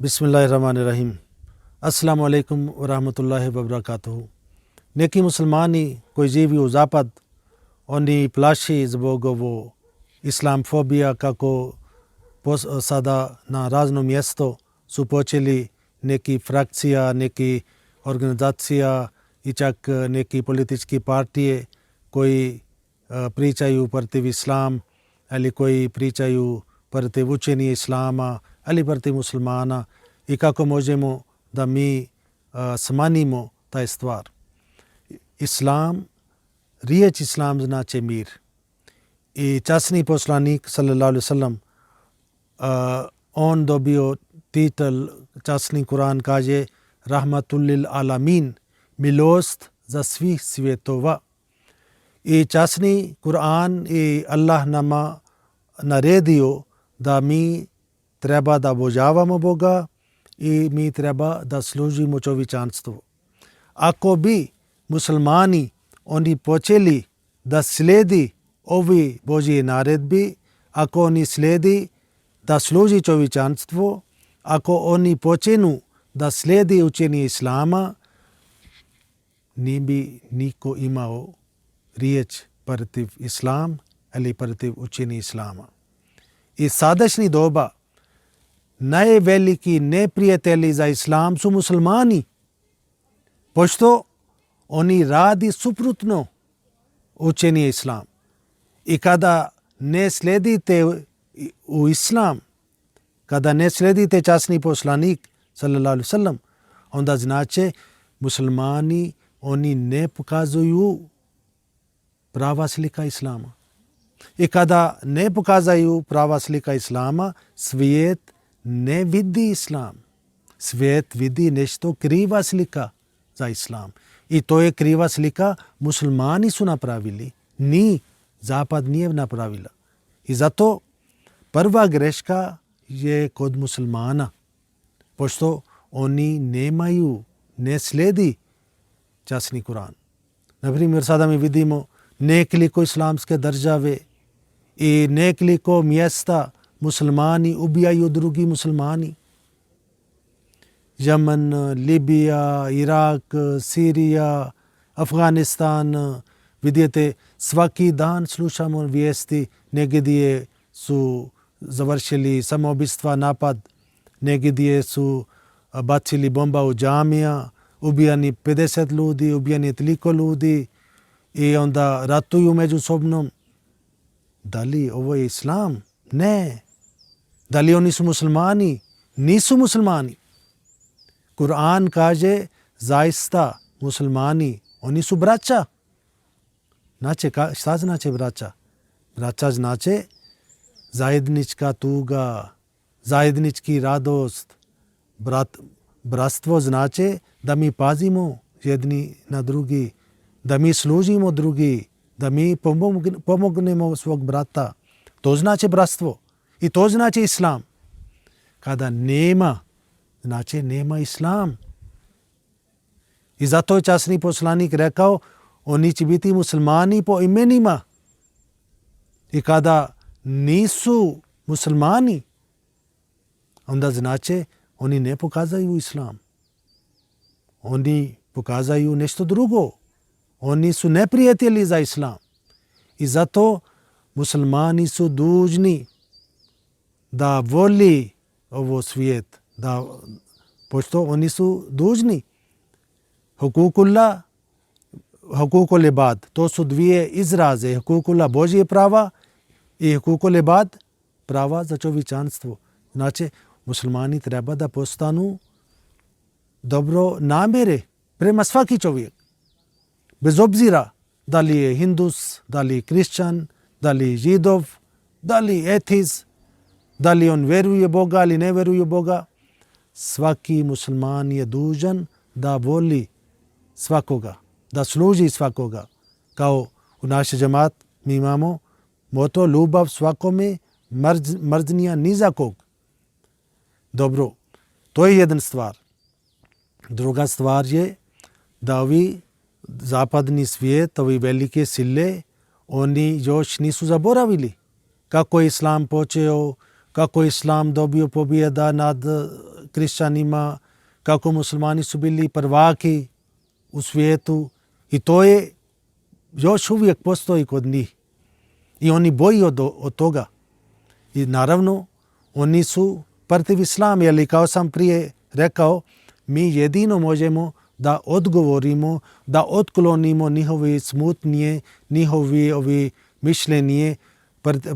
बिस्मिल्लाहिर्रहमानिर्रहीम। अस्सलामु अलैकुम वरहमतुल्लाहि वबरकातुहू। Neki muslimani koji živi u zapad, oni plaši zbog ovo islamfobija kako sada na razno mjesto su počeli neki frakcija, neki organizacija i čak neki politički partije koji pričaju protiv islam ali koji pričaju protiv učenja islama ali protiv muslimana i kako možemo da mi smanjimo taj stvar. Islam, riječ islam znači mir. I časni poslanik sallallahu alejhi ve sellem on dobio titel, časni Kur'an kaže rahmatul lil alamin, milost za svih svjetova. I časni Kur'an i Allah nama naredio da mi treba da obožavamo Boga i mi treba da služimo čovječanstvu. Ako bi muslimani oni počeli da slijedi ovi Božje naredbi, ako oni slijedi da služi čovječanstvo, ako oni počenu da slijedi učenje islama, ne bi niko imao riječ protiv islam ali protiv učenja islama. I sadašnji doba najveliki neprijatelji za islam su muslimani, pošto oni radi suprotno učenje islam. I kada ne slijedite u islam, kada ne slijedite časni poslanik sallallahu alejhi ve sellem, onda znači muslimani oni ne pokazuju prava slika islama. I kada ne pokazaju prava slika islama, svijet ne vidi islam. Svijet vidi nešto kriva slika za islam. I to je kriva slika muslimani su napravili. Ni zapad nije napravila. I zato prva greška je kod muslimana. Pošto oni nemaju, ne slijedi časni Kur'an. Naprimjer, sada mi vidimo nekoliko islamske države i nekoliko mjesta muslimani ubijaju drugi muslimani. Yemen, Libija, Irak, Sirija, Afganistan. Vidite, svaki dan slušamo vijesti, negdje su završili samoubistva, napad, negdje su bacili bomba u džamija, ubijani 50 ljudi, ubijani toliko ljudi i onda ratuju međusobno. Da li ovo je islam? Ne. Da li oni su muslimani? Nisu muslimani. Kur'an kaže zaista muslimani, oni su braća. Znači, šta znači braća? Braća znači zajednička tuga, zajednički radost. Bratstvo znači da mi pazimo jedni na drugi, da mi služimo drugi, da mi pomognemo svog brata. To znači bratstvo i to znači islam. Kada nema, znači nema islam. I zato je časni poslanik rekao, oni će biti muslimani po imenima. I kada nisu muslimani, onda znači oni ne pokazaju islam. Oni pokazaju nešto drugo. Oni su neprijatelji za islam. I zato muslimani su dužni da voli ovo svijet, pošto oni su dužni. Hukukullah, hukukul ibad, to su dvije izraze. Hukukullah Božje prava i hukukul ibad prava za čovječanstvo. Znači, muslimani treba da postanu dobro namjere prema svaki čovjek. Bez obzira da li je hindus, da li je kršćan, da li je židov, da li je etist, da li on vjeruje Boga ili ne vjeruje Boga, svaki musliman je dužan da voli svakoga, da služi svakoga. Kao u našoj džemat mi imamo moto ljubav svakome, mržnja ni za kog. Dobro, to je jedna stvar. Druga stvar je da ovi zapadni svijet, ovi velike sile, oni još nisu zaboravili kako je islam počeo, kako je islam dobio pobjeda nad kršćanima, kako muslimani su bili prvaki u svijetu i to je još uvijek postoji kod njih. I oni boji od toga. I naravno, oni su protiv islama, jer kao sam prije rekao, mi jedino možemo da odgovorimo, da otklonimo njihove smutnje, njihovi mišljenje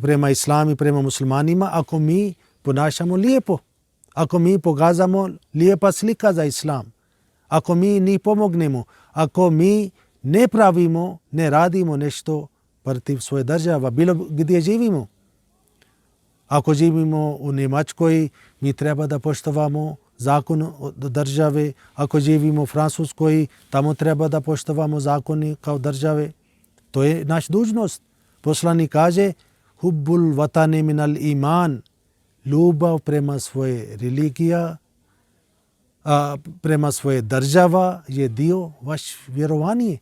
prema islamu i prema muslimanima, ako mi ponašamo lijepo, ako mi pokazamo lijepa slika za islam, ako mi njih pomognemo, ako mi ne pravimo, ne radimo nešto protiv svoje države, bilo gdje živimo. Ako živimo u Njemačkoj, mi treba da poštovamo zakon države. Ako živimo u Francuskoj, tamo treba da poštovamo zakoni kao države. To je naš dužnost. Poslanik kaže, hubbul vatane minal iman, ljubav prema svoje religija, prema svoje država je dio vaš vjerovanje.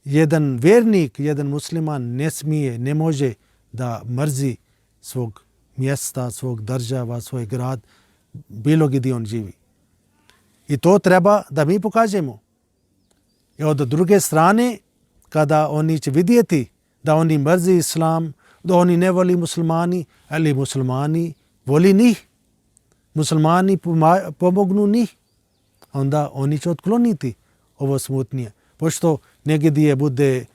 Jedan vjernik, jedan musliman ne smije, ne može da mrzi svog mjesta, svog država, svoj grad, bilo gdje on živi. I to treba da mi pokažemo. I od druge strane, kada oni će vidjeti da oni mrzi islam, da oni ne voli muslimani, ali muslimani voli njih, muslimani pomognu njih, onda oni će otkloniti ovo smutnje. Pošto negdje bude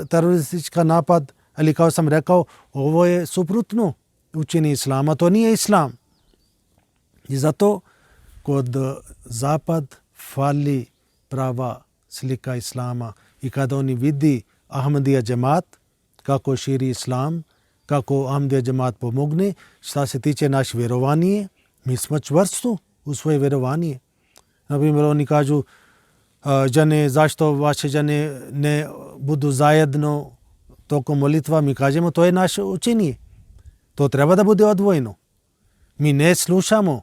teroristička napad, ali kao sam rekao, ovo je suprotno učenje islama, to nije islam. I zato kod zapad fali prava slika islama i kada oni vidi Ahmadija džemat, kako širi islam, kako Ahmadija džemat pomogne, šta se tiče naše vjerovanje, mi smo čvrsto u svoje vjerovanje. Naprimjer, oni kažu, žene, zašto vaše žene ne budu zajedno tokom molitva, mi kažemo, to je naše učenje. To treba da bude odvojeno. Mi ne slušamo.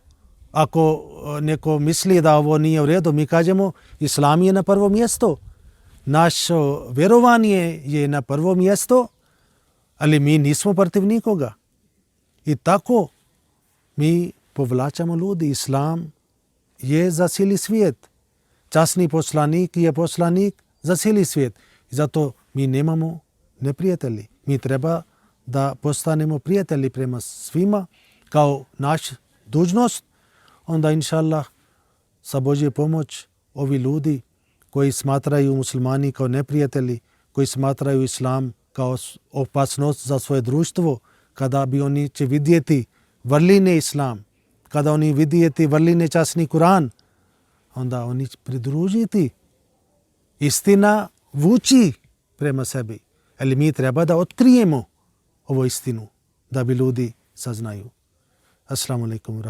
Ako neko misli da ovo nije u redu, mi kažemo, islam je na prvo mjesto. Naše vjerovanje je na prvo mjesto, ali mi nismo protiv nikoga. I tako mi povlačamo ljudi. Islam je za cijeli svijet. Časni poslanik je poslanik za cijeli svijet. I zato mi nemamo neprijatelji. Mi treba da postanemo prijatelji prema svima kao naš dužnost. Onda, inša Allah, sa Božje pomoć, ovi ljudi koji smatraju muslimani kao neprijatelji, koji smatraju islam kao opasnost za svoje društvo, kada bi oni će vidjeti vrline islam, kada oni vidjeti vrline časni Kur'an, onda oni će pridružiti. Istina vuči prema sebi. Ali mi treba da otkrijemo ovu istinu, da bi ljudi saznaju. Assalamu alaikum.